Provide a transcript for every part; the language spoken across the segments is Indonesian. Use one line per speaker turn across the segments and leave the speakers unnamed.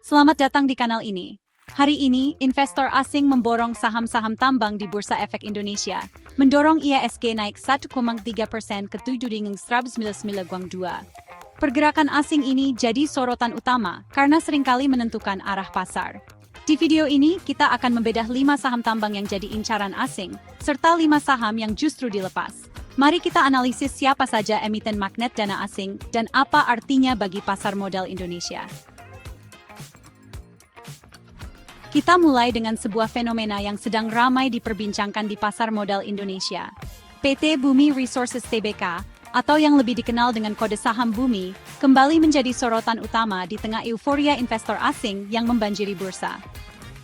Selamat datang di kanal ini. Hari ini, investor asing memborong saham-saham tambang di Bursa Efek Indonesia, mendorong IHSG naik 1,3% ke 7.199,2. Pergerakan asing ini jadi sorotan utama karena seringkali menentukan arah pasar. Di video ini, kita akan membedah 5 saham tambang yang jadi incaran asing, serta 5 saham yang justru dilepas. Mari kita analisis siapa saja emiten magnet dana asing dan apa artinya bagi pasar modal Indonesia. Kita mulai dengan sebuah fenomena yang sedang ramai diperbincangkan di pasar modal Indonesia. PT Bumi Resources Tbk, atau yang lebih dikenal dengan kode saham Bumi, kembali menjadi sorotan utama di tengah euforia investor asing yang membanjiri bursa.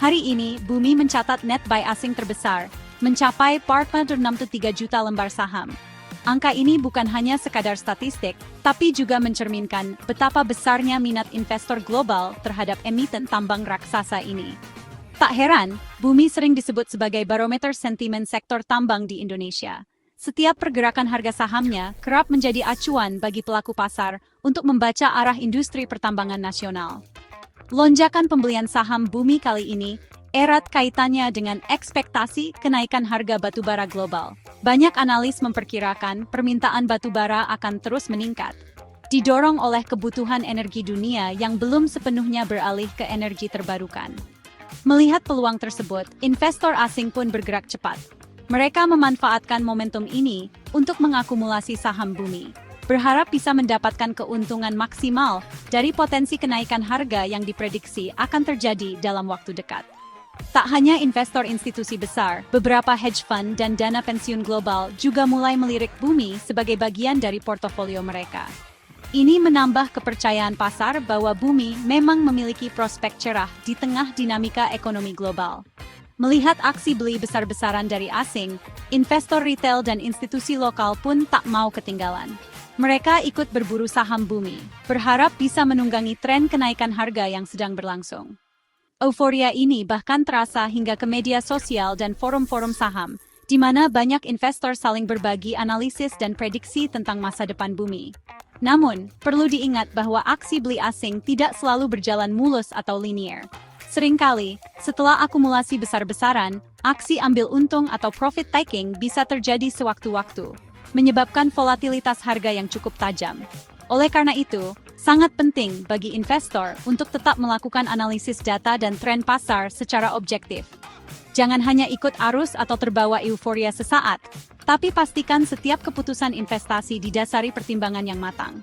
Hari ini, Bumi mencatat net buy asing terbesar, mencapai 463 juta lembar saham. Angka ini bukan hanya sekadar statistik, tapi juga mencerminkan betapa besarnya minat investor global terhadap emiten tambang raksasa ini. Tak heran, Bumi sering disebut sebagai barometer sentimen sektor tambang di Indonesia. Setiap pergerakan harga sahamnya kerap menjadi acuan bagi pelaku pasar untuk membaca arah industri pertambangan nasional. Lonjakan pembelian saham Bumi kali ini erat kaitannya dengan ekspektasi kenaikan harga batubara global. Banyak analis memperkirakan permintaan batubara akan terus meningkat, didorong oleh kebutuhan energi dunia yang belum sepenuhnya beralih ke energi terbarukan. Melihat peluang tersebut, investor asing pun bergerak cepat. Mereka memanfaatkan momentum ini untuk mengakumulasi saham Bumi, berharap bisa mendapatkan keuntungan maksimal dari potensi kenaikan harga yang diprediksi akan terjadi dalam waktu dekat. Tak hanya investor institusi besar, beberapa hedge fund dan dana pensiun global juga mulai melirik Bumi sebagai bagian dari portofolio mereka. Ini menambah kepercayaan pasar bahwa Bumi memang memiliki prospek cerah di tengah dinamika ekonomi global. Melihat aksi beli besar-besaran dari asing, investor retail dan institusi lokal pun tak mau ketinggalan. Mereka ikut berburu saham Bumi, berharap bisa menunggangi tren kenaikan harga yang sedang berlangsung. Euforia ini bahkan terasa hingga ke media sosial dan forum-forum saham, di mana banyak investor saling berbagi analisis dan prediksi tentang masa depan Bumi. Namun, perlu diingat bahwa aksi beli asing tidak selalu berjalan mulus atau linear. Seringkali, setelah akumulasi besar-besaran, aksi ambil untung atau profit taking bisa terjadi sewaktu-waktu, menyebabkan volatilitas harga yang cukup tajam. Oleh karena itu, sangat penting bagi investor untuk tetap melakukan analisis data dan tren pasar secara objektif. Jangan hanya ikut arus atau terbawa euforia sesaat, tapi pastikan setiap keputusan investasi didasari pertimbangan yang matang.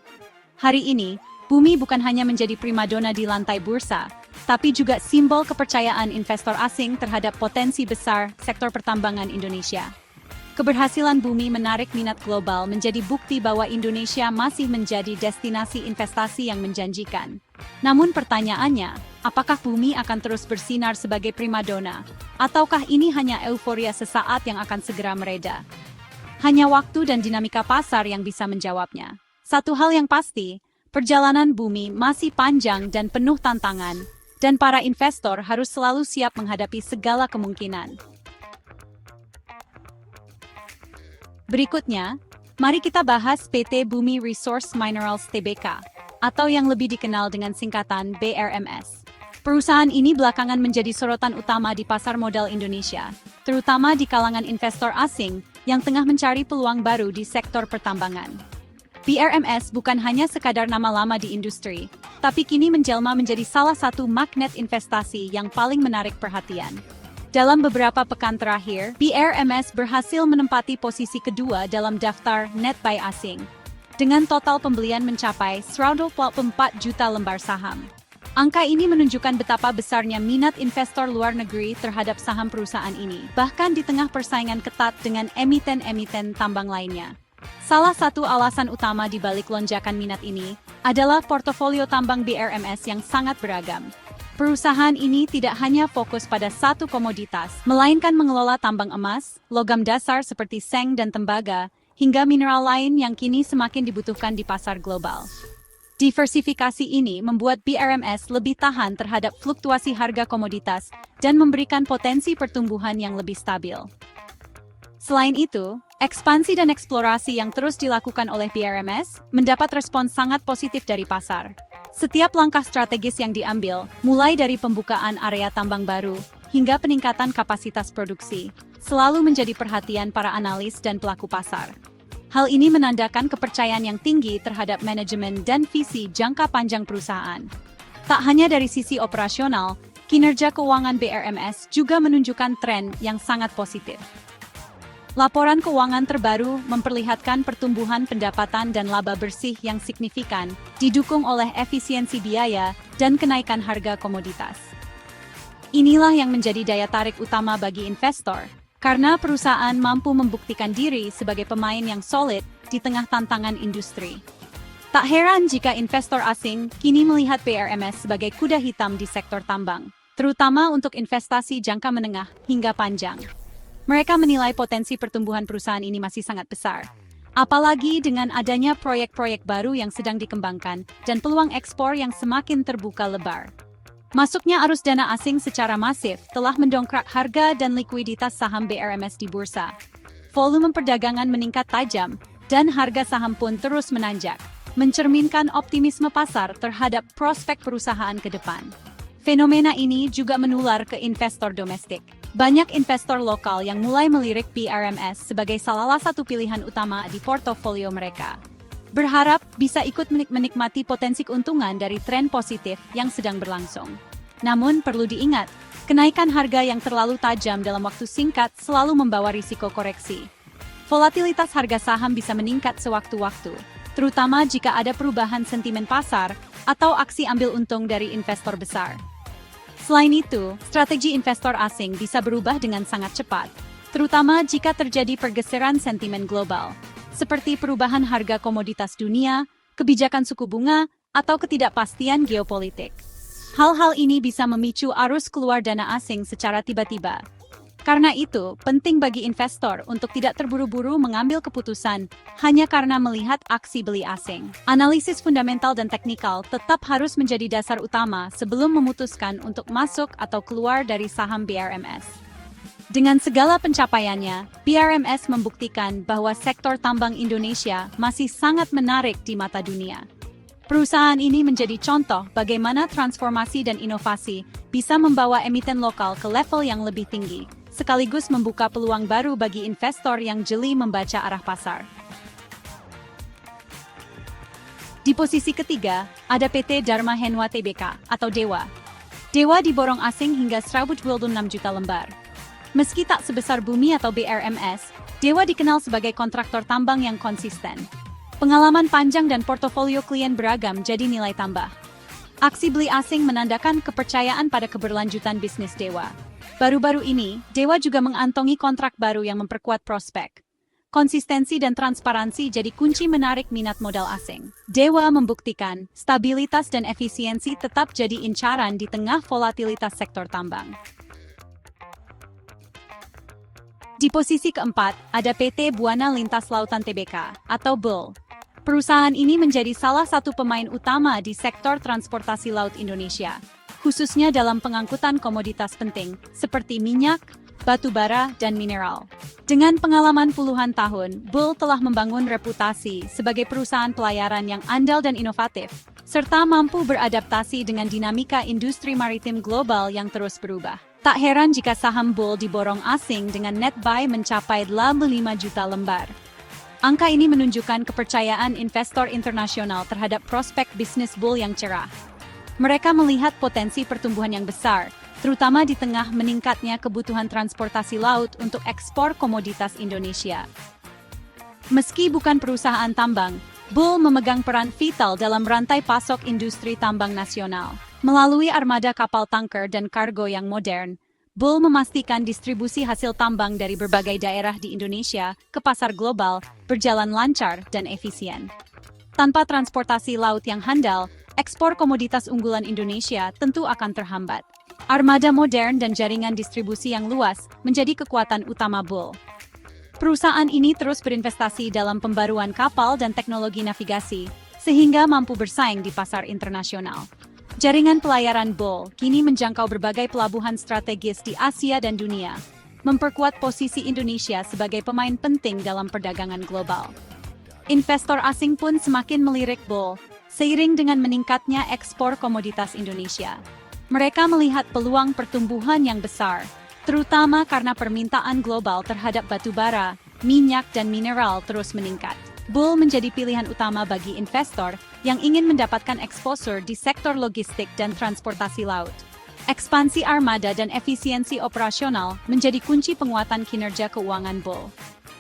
Hari ini, Bumi bukan hanya menjadi primadona di lantai bursa, tapi juga simbol kepercayaan investor asing terhadap potensi besar sektor pertambangan Indonesia. Keberhasilan Bumi menarik minat global menjadi bukti bahwa Indonesia masih menjadi destinasi investasi yang menjanjikan. Namun pertanyaannya, apakah Bumi akan terus bersinar sebagai primadona, ataukah ini hanya euforia sesaat yang akan segera mereda? Hanya waktu dan dinamika pasar yang bisa menjawabnya. Satu hal yang pasti, perjalanan Bumi masih panjang dan penuh tantangan, dan para investor harus selalu siap menghadapi segala kemungkinan. Berikutnya, mari kita bahas PT Bumi Resource Minerals Tbk, atau yang lebih dikenal dengan singkatan BRMS. Perusahaan ini belakangan menjadi sorotan utama di pasar modal Indonesia, terutama di kalangan investor asing yang tengah mencari peluang baru di sektor pertambangan. BRMS bukan hanya sekadar nama lama di industri, tapi kini menjelma menjadi salah satu magnet investasi yang paling menarik perhatian. Dalam beberapa pekan terakhir, BRMS berhasil menempati posisi kedua dalam daftar net buy asing, dengan total pembelian mencapai 124 juta lembar saham. Angka ini menunjukkan betapa besarnya minat investor luar negeri terhadap saham perusahaan ini, bahkan di tengah persaingan ketat dengan emiten-emiten tambang lainnya. Salah satu alasan utama di balik lonjakan minat ini adalah portofolio tambang BRMS yang sangat beragam. Perusahaan ini tidak hanya fokus pada satu komoditas, melainkan mengelola tambang emas, logam dasar seperti seng dan tembaga, hingga mineral lain yang kini semakin dibutuhkan di pasar global. Diversifikasi ini membuat BRMS lebih tahan terhadap fluktuasi harga komoditas dan memberikan potensi pertumbuhan yang lebih stabil. Selain itu, ekspansi dan eksplorasi yang terus dilakukan oleh BRMS mendapat respons sangat positif dari pasar. Setiap langkah strategis yang diambil, mulai dari pembukaan area tambang baru hingga peningkatan kapasitas produksi, selalu menjadi perhatian para analis dan pelaku pasar. Hal ini menandakan kepercayaan yang tinggi terhadap manajemen dan visi jangka panjang perusahaan. Tak hanya dari sisi operasional, kinerja keuangan BRMS juga menunjukkan tren yang sangat positif. Laporan keuangan terbaru memperlihatkan pertumbuhan pendapatan dan laba bersih yang signifikan, didukung oleh efisiensi biaya dan kenaikan harga komoditas. Inilah yang menjadi daya tarik utama bagi investor, karena perusahaan mampu membuktikan diri sebagai pemain yang solid di tengah tantangan industri. Tak heran jika investor asing kini melihat BRMS sebagai kuda hitam di sektor tambang, terutama untuk investasi jangka menengah hingga panjang. Mereka menilai potensi pertumbuhan perusahaan ini masih sangat besar. Apalagi dengan adanya proyek-proyek baru yang sedang dikembangkan dan peluang ekspor yang semakin terbuka lebar. Masuknya arus dana asing secara masif telah mendongkrak harga dan likuiditas saham BRMS di bursa. Volume perdagangan meningkat tajam dan harga saham pun terus menanjak, mencerminkan optimisme pasar terhadap prospek perusahaan ke depan. Fenomena ini juga menular ke investor domestik. Banyak investor lokal yang mulai melirik BRMS sebagai salah satu pilihan utama di portofolio mereka. Berharap bisa ikut menikmati potensi keuntungan dari tren positif yang sedang berlangsung. Namun perlu diingat, kenaikan harga yang terlalu tajam dalam waktu singkat selalu membawa risiko koreksi. Volatilitas harga saham bisa meningkat sewaktu-waktu, terutama jika ada perubahan sentimen pasar atau aksi ambil untung dari investor besar. Selain itu, strategi investor asing bisa berubah dengan sangat cepat, terutama jika terjadi pergeseran sentimen global, seperti perubahan harga komoditas dunia, kebijakan suku bunga, atau ketidakpastian geopolitik. Hal-hal ini bisa memicu arus keluar dana asing secara tiba-tiba. Karena itu, penting bagi investor untuk tidak terburu-buru mengambil keputusan hanya karena melihat aksi beli asing. Analisis fundamental dan teknikal tetap harus menjadi dasar utama sebelum memutuskan untuk masuk atau keluar dari saham BRMS. Dengan segala pencapaiannya, BRMS membuktikan bahwa sektor tambang Indonesia masih sangat menarik di mata dunia. Perusahaan ini menjadi contoh bagaimana transformasi dan inovasi bisa membawa emiten lokal ke level yang lebih tinggi, sekaligus membuka peluang baru bagi investor yang jeli membaca arah pasar. Di posisi ketiga, ada PT Dharma Henwa Tbk atau DEWA. DEWA diborong asing hingga 126 juta lembar. Meski tak sebesar Bumi atau BRMS, DEWA dikenal sebagai kontraktor tambang yang konsisten. Pengalaman panjang dan portofolio klien beragam jadi nilai tambah. Aksi beli asing menandakan kepercayaan pada keberlanjutan bisnis DEWA. Baru-baru ini, DEWA juga mengantongi kontrak baru yang memperkuat prospek. Konsistensi dan transparansi jadi kunci menarik minat modal asing. DEWA membuktikan stabilitas dan efisiensi tetap jadi incaran di tengah volatilitas sektor tambang. Di posisi keempat, ada PT Buana Lintas Lautan Tbk atau BUL. Perusahaan ini menjadi salah satu pemain utama di sektor transportasi laut Indonesia, khususnya dalam pengangkutan komoditas penting seperti minyak, batu bara, dan mineral. Dengan pengalaman puluhan tahun, BUL telah membangun reputasi sebagai perusahaan pelayaran yang andal dan inovatif, serta mampu beradaptasi dengan dinamika industri maritim global yang terus berubah. Tak heran jika saham BUL diborong asing dengan net buy mencapai 85 juta lembar. Angka ini menunjukkan kepercayaan investor internasional terhadap prospek bisnis BUL yang cerah. Mereka melihat potensi pertumbuhan yang besar, terutama di tengah meningkatnya kebutuhan transportasi laut untuk ekspor komoditas Indonesia. Meski bukan perusahaan tambang, BUL memegang peran vital dalam rantai pasok industri tambang nasional. Melalui armada kapal tanker dan kargo yang modern, BUL memastikan distribusi hasil tambang dari berbagai daerah di Indonesia ke pasar global berjalan lancar dan efisien. Tanpa transportasi laut yang handal, ekspor komoditas unggulan Indonesia tentu akan terhambat. Armada modern dan jaringan distribusi yang luas menjadi kekuatan utama BUL. Perusahaan ini terus berinvestasi dalam pembaruan kapal dan teknologi navigasi, sehingga mampu bersaing di pasar internasional. Jaringan pelayaran BUL kini menjangkau berbagai pelabuhan strategis di Asia dan dunia, memperkuat posisi Indonesia sebagai pemain penting dalam perdagangan global. Investor asing pun semakin melirik BUL, seiring dengan meningkatnya ekspor komoditas Indonesia. Mereka melihat peluang pertumbuhan yang besar, terutama karena permintaan global terhadap batu bara, minyak dan mineral terus meningkat. Bull menjadi pilihan utama bagi investor yang ingin mendapatkan exposure di sektor logistik dan transportasi laut. Ekspansi armada dan efisiensi operasional menjadi kunci penguatan kinerja keuangan Bull.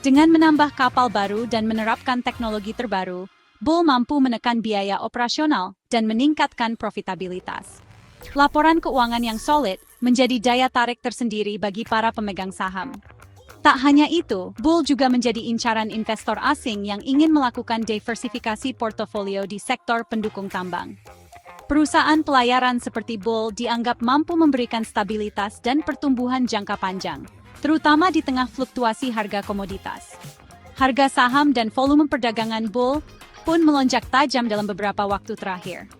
Dengan menambah kapal baru dan menerapkan teknologi terbaru, Bull mampu menekan biaya operasional dan meningkatkan profitabilitas. Laporan keuangan yang solid menjadi daya tarik tersendiri bagi para pemegang saham. Tak hanya itu, Bull juga menjadi incaran investor asing yang ingin melakukan diversifikasi portofolio di sektor pendukung tambang. Perusahaan pelayaran seperti Bull dianggap mampu memberikan stabilitas dan pertumbuhan jangka panjang, terutama di tengah fluktuasi harga komoditas. Harga saham dan volume perdagangan Bull pun melonjak tajam dalam beberapa waktu terakhir.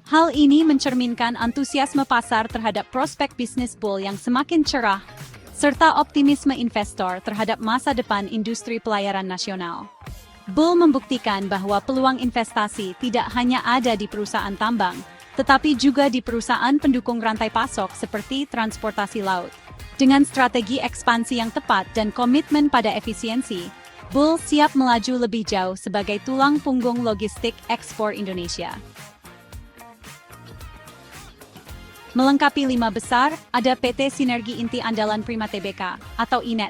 Hal ini mencerminkan antusiasme pasar terhadap prospek bisnis Bull yang semakin cerah, serta optimisme investor terhadap masa depan industri pelayaran nasional. Bull membuktikan bahwa peluang investasi tidak hanya ada di perusahaan tambang, tetapi juga di perusahaan pendukung rantai pasok seperti transportasi laut. Dengan strategi ekspansi yang tepat dan komitmen pada efisiensi, Bull siap melaju lebih jauh sebagai tulang punggung logistik ekspor Indonesia. Melengkapi 5 besar, ada PT Sinergi Inti Andalan Prima Tbk, atau INET.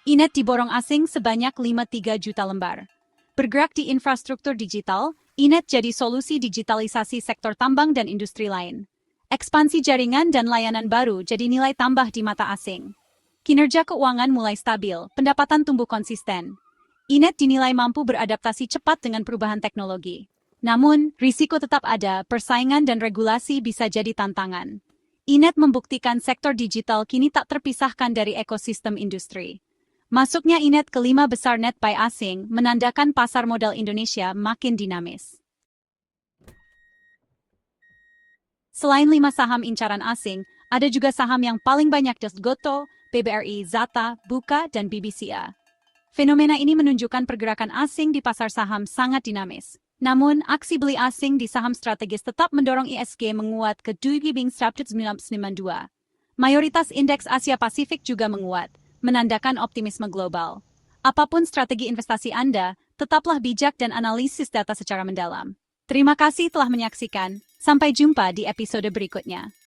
INET diborong asing sebanyak 53 juta lembar. Bergerak di infrastruktur digital, INET jadi solusi digitalisasi sektor tambang dan industri lain. Ekspansi jaringan dan layanan baru jadi nilai tambah di mata asing. Kinerja keuangan mulai stabil, pendapatan tumbuh konsisten. INET dinilai mampu beradaptasi cepat dengan perubahan teknologi. Namun, risiko tetap ada, persaingan dan regulasi bisa jadi tantangan. INET membuktikan sektor digital kini tak terpisahkan dari ekosistem industri. Masuknya INET ke 5 besar net buy asing menandakan pasar modal Indonesia makin dinamis. Selain 5 saham incaran asing, ada juga saham yang paling banyak Gotoh, PBRI, Zata, Buka, dan BBCA. Fenomena ini menunjukkan pergerakan asing di pasar saham sangat dinamis. Namun, aksi beli asing di saham strategis tetap mendorong ISG menguat ke 2.992. Mayoritas indeks Asia Pasifik juga menguat, menandakan optimisme global. Apapun strategi investasi Anda, tetaplah bijak dan analisis data secara mendalam. Terima kasih telah menyaksikan. Sampai jumpa di episode berikutnya.